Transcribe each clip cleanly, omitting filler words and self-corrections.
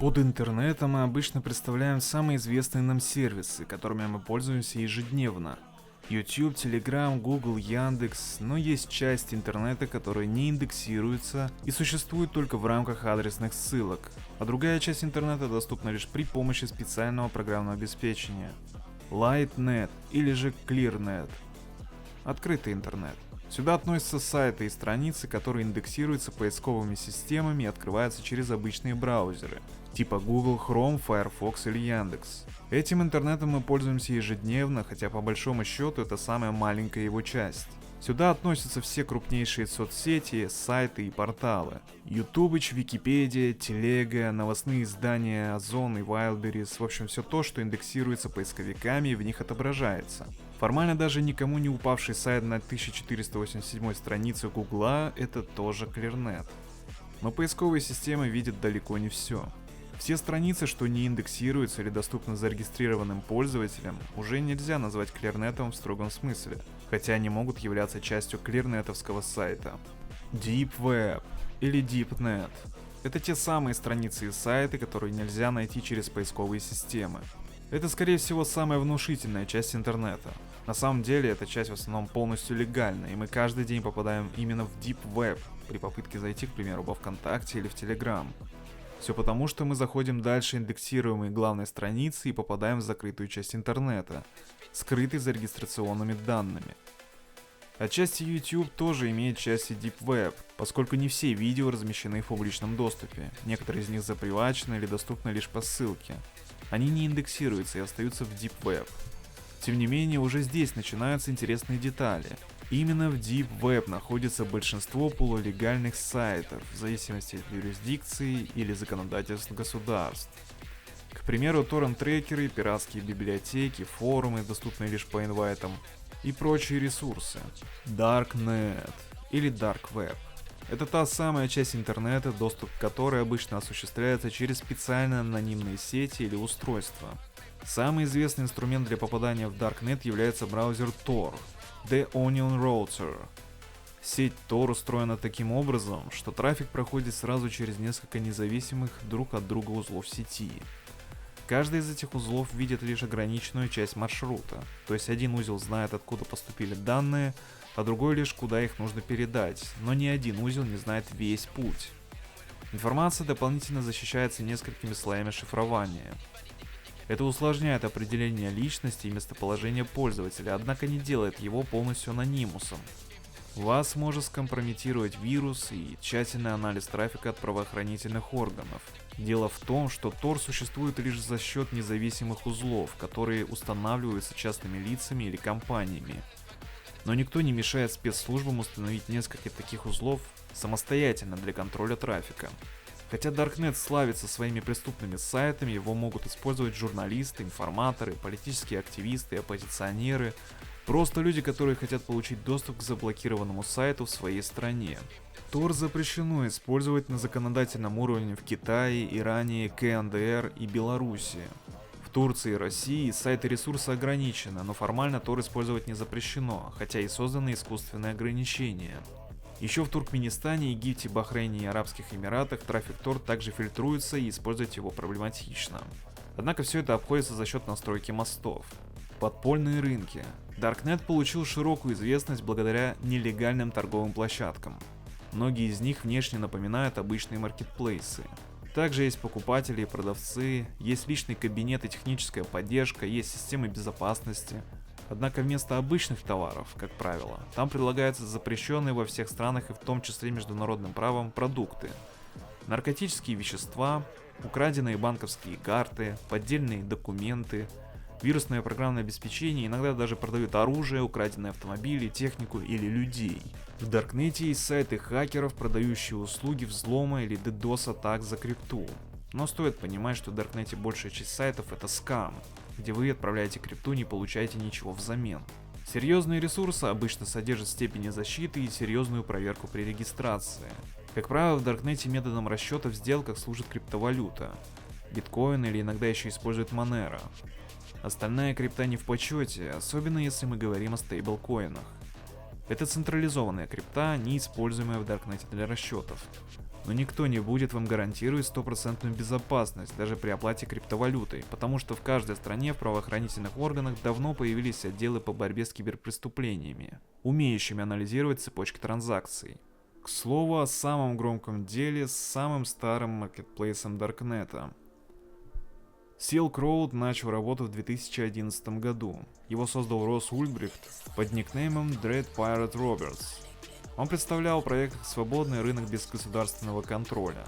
Под интернетом мы обычно представляем самые известные нам сервисы, которыми мы пользуемся ежедневно. YouTube, Telegram, Google, Яндекс, но есть часть интернета, которая не индексируется и существует только в рамках адресных ссылок, а другая часть интернета доступна лишь при помощи специального программного обеспечения. LightNet или же ClearNet. Открытый интернет. Сюда относятся сайты и страницы, которые индексируются поисковыми системами и открываются через обычные браузеры, типа Google Chrome, Firefox или Яндекс. Этим интернетом мы пользуемся ежедневно, хотя по большому счету это самая маленькая его часть. Сюда относятся все крупнейшие соцсети, сайты и порталы. Ютубыч, Википедия, Телега, новостные издания, Озон и Wildberries, в общем все то, что индексируется поисковиками и в них отображается. Формально даже никому не упавший сайт на 1487 странице Гугла — это тоже ClearNet. Но поисковые системы видят далеко не все. Все страницы, что не индексируются или доступны зарегистрированным пользователям, уже нельзя назвать ClearNet'ом в строгом смысле, хотя они могут являться частью клирнетовского сайта. Deep Web или DeepNet — это те самые страницы и сайты, которые нельзя найти через поисковые системы. Это, скорее всего, самая внушительная часть интернета. На самом деле, эта часть в основном полностью легальна, и мы каждый день попадаем именно в Deep Web при попытке зайти, к примеру, во ВКонтакте или в Telegram. Все потому, что мы заходим дальше индексируемой главной страницы и попадаем в закрытую часть интернета, скрытой за регистрационными данными. Отчасти YouTube тоже имеет части Deep Web, поскольку не все видео размещены в публичном доступе, некоторые из них запривачены или доступны лишь по ссылке. Они не индексируются и остаются в Deep Web. Тем не менее, уже здесь начинаются интересные детали. Именно в Deep Web находится большинство полулегальных сайтов, в зависимости от юрисдикции или законодательств государств. К примеру, торрент-трекеры, пиратские библиотеки, форумы, доступные лишь по инвайтам, и прочие ресурсы. Darknet или Dark Web. Это та самая часть интернета, доступ к которой обычно осуществляется через специальные анонимные сети или устройства. Самый известный инструмент для попадания в Darknet является браузер Tor, The Onion Router. Сеть Tor устроена таким образом, что трафик проходит сразу через несколько независимых друг от друга узлов сети. Каждый из этих узлов видит лишь ограниченную часть маршрута, то есть один узел знает, откуда поступили данные, а другой лишь куда их нужно передать, но ни один узел не знает весь путь. Информация дополнительно защищается несколькими слоями шифрования. Это усложняет определение личности и местоположения пользователя, однако не делает его полностью анонимусом. Вас может скомпрометировать вирус и тщательный анализ трафика от правоохранительных органов. Дело в том, что Tor существует лишь за счет независимых узлов, которые устанавливаются частными лицами или компаниями. Но никто не мешает спецслужбам установить несколько таких узлов самостоятельно для контроля трафика. Хотя Darknet славится своими преступными сайтами, его могут использовать журналисты, информаторы, политические активисты, оппозиционеры, просто люди, которые хотят получить доступ к заблокированному сайту в своей стране. Tor запрещено использовать на законодательном уровне в Китае, Иране, КНДР и Беларуси. В Турции и России сайты ресурса ограничены, но формально Tor использовать не запрещено, хотя и созданы искусственные ограничения. Еще в Туркменистане, Египте, Бахрейне и Арабских Эмиратах трафик Tor также фильтруется и использовать его проблематично. Однако все это обходится за счет настройки мостов. Подпольные рынки. Darknet получил широкую известность благодаря нелегальным торговым площадкам. Многие из них внешне напоминают обычные маркетплейсы. Также есть покупатели и продавцы, есть личный кабинет и техническая поддержка, есть системы безопасности. Однако вместо обычных товаров, как правило, там предлагаются запрещенные во всех странах и в том числе международным правом продукты. Наркотические вещества, украденные банковские карты, поддельные документы, вирусное программное обеспечение, иногда даже продают оружие, украденные автомобили, технику или людей. В Даркнете есть сайты хакеров, продающие услуги взлома или DDoS-атак за крипту. Но стоит понимать, что в Даркнете большая часть сайтов это скам, где вы отправляете крипту и не получаете ничего взамен. Серьезные ресурсы обычно содержат степени защиты и серьезную проверку при регистрации. Как правило, в Даркнете методом расчета в сделках служит криптовалюта, биткоин или иногда еще используют Monero. Остальная крипта не в почете, особенно если мы говорим о стейблкоинах. Это централизованная крипта, не используемая в Даркнете для расчетов. Но никто не будет вам гарантировать стопроцентную безопасность, даже при оплате криптовалютой, потому что в каждой стране в правоохранительных органах давно появились отделы по борьбе с киберпреступлениями, умеющими анализировать цепочки транзакций. К слову о самом громком деле с самым старым маркетплейсом Даркнета. Silk Road начал работу в 2011 году. Его создал Росс Ульбрихт под никнеймом Dread Pirate Roberts. Он представлял проект как свободный рынок без государственного контроля.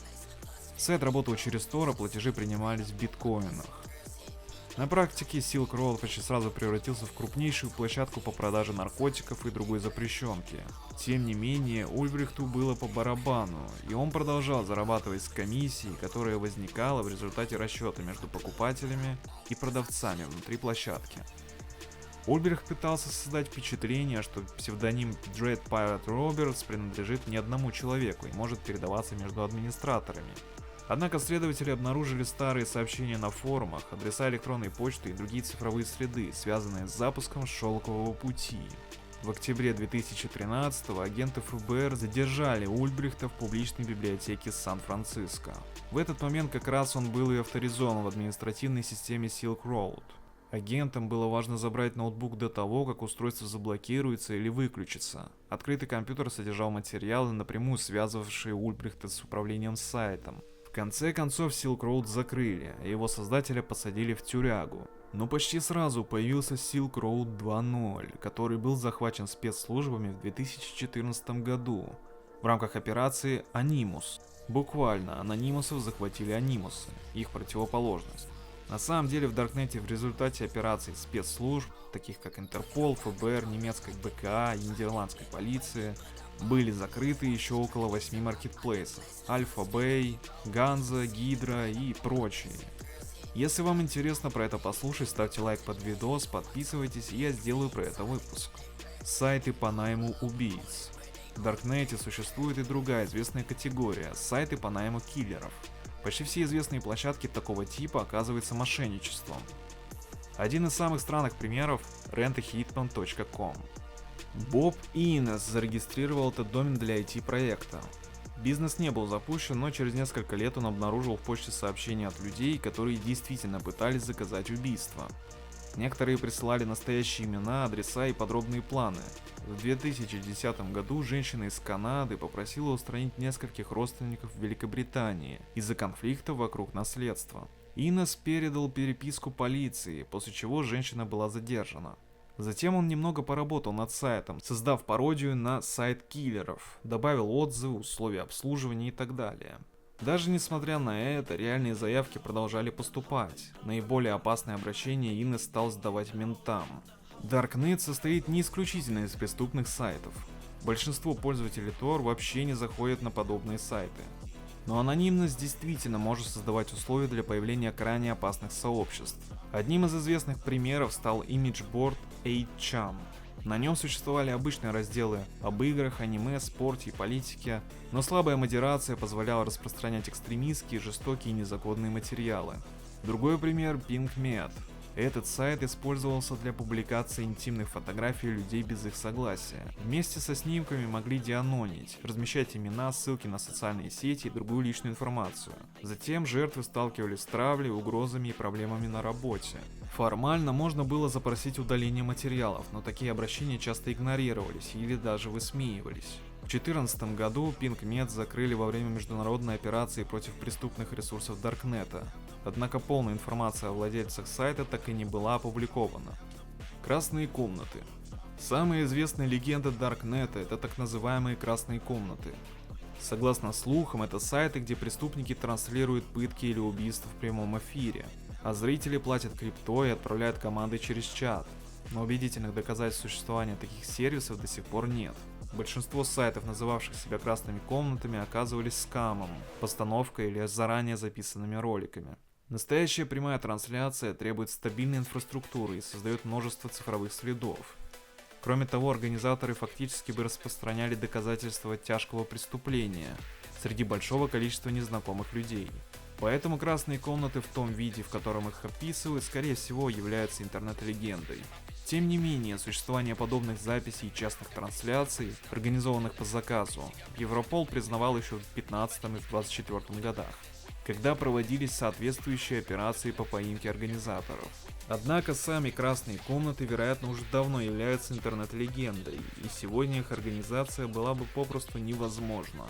Сайт работал через Tor, а платежи принимались в биткоинах. На практике Silk Road почти сразу превратился в крупнейшую площадку по продаже наркотиков и другой запрещенки. Тем не менее, Ульбрихту было по барабану, и он продолжал зарабатывать с комиссией, которая возникала в результате расчета между покупателями и продавцами внутри площадки. Ульбрихт пытался создать впечатление, что псевдоним Dread Pirate Roberts принадлежит не одному человеку и может передаваться между администраторами. Однако следователи обнаружили старые сообщения на форумах, адреса электронной почты и другие цифровые следы, связанные с запуском шелкового пути. В октябре 2013-го агенты ФБР задержали Ульбрихта в публичной библиотеке Сан-Франциско. В этот момент как раз он был и авторизован в административной системе Silk Road. Агентам было важно забрать ноутбук до того, как устройство заблокируется или выключится. Открытый компьютер содержал материалы, напрямую связывавшие Ульбрихта с управлением сайтом. В конце концов Silk Road закрыли, а его создателя посадили в тюрягу. Но почти сразу появился Silk Road 2.0, который был захвачен спецслужбами в 2014 году в рамках операции Анимус. Буквально, анонимусов захватили анимусы, их противоположность. На самом деле в Даркнете в результате операций спецслужб, таких как Интерпол, ФБР, немецкой БКА и нидерландской полиции, были закрыты еще около 8 маркетплейсов: Альфа Бэй, Ганза, Гидра и прочие. Если вам интересно про это послушать, ставьте лайк под видос, подписывайтесь, и я сделаю про это выпуск. Сайты по найму убийц. В Даркнете существует и другая известная категория – сайты по найму киллеров. Почти все известные площадки такого типа оказываются мошенничеством. Один из самых странных примеров – rentahitman.com. Боб Инес зарегистрировал этот домен для IT-проекта. Бизнес не был запущен, но через несколько лет он обнаружил в почте сообщения от людей, которые действительно пытались заказать убийство. Некоторые присылали настоящие имена, адреса и подробные планы. В 2010 году женщина из Канады попросила устранить нескольких родственников в Великобритании из-за конфликта вокруг наследства. Инес передал переписку полиции, после чего женщина была задержана. Затем он немного поработал над сайтом, создав пародию на сайт киллеров, добавил отзывы, условия обслуживания и так далее. Даже несмотря на это, реальные заявки продолжали поступать. Наиболее опасные обращения Инес стал сдавать ментам. Darknet состоит не исключительно из преступных сайтов. Большинство пользователей Tor вообще не заходят на подобные сайты. Но анонимность действительно может создавать условия для появления крайне опасных сообществ. Одним из известных примеров стал имиджборд 8chan. На нем существовали обычные разделы об играх, аниме, спорте и политике, но слабая модерация позволяла распространять экстремистские, жестокие и незаконные материалы. Другой пример – PinkMed. Этот сайт использовался для публикации интимных фотографий людей без их согласия. Вместе со снимками могли деанонить, размещать имена, ссылки на социальные сети и другую личную информацию. Затем жертвы сталкивались с травлей, угрозами и проблемами на работе. Формально можно было запросить удаление материалов, но такие обращения часто игнорировались или даже высмеивались. В 2014 году PinkMed закрыли во время международной операции против преступных ресурсов Даркнета. Однако полная информация о владельцах сайта так и не была опубликована. Красные комнаты. Самая известная легенда Даркнета – это так называемые красные комнаты. Согласно слухам, это сайты, где преступники транслируют пытки или убийства в прямом эфире, а зрители платят крипто и отправляют команды через чат. Но убедительных доказательств существования таких сервисов до сих пор нет. Большинство сайтов, называвших себя красными комнатами, оказывались скамом, постановкой или заранее записанными роликами. Настоящая прямая трансляция требует стабильной инфраструктуры и создает множество цифровых следов. Кроме того, организаторы фактически бы распространяли доказательства тяжкого преступления среди большого количества незнакомых людей. Поэтому красные комнаты в том виде, в котором их описывают, скорее всего являются интернет-легендой. Тем не менее, существование подобных записей и частных трансляций, организованных по заказу, Европол признавал еще в 15 и 24 годах, когда проводились соответствующие операции по поимке организаторов. Однако сами красные комнаты, вероятно, уже давно являются интернет-легендой, и сегодня их организация была бы попросту невозможна.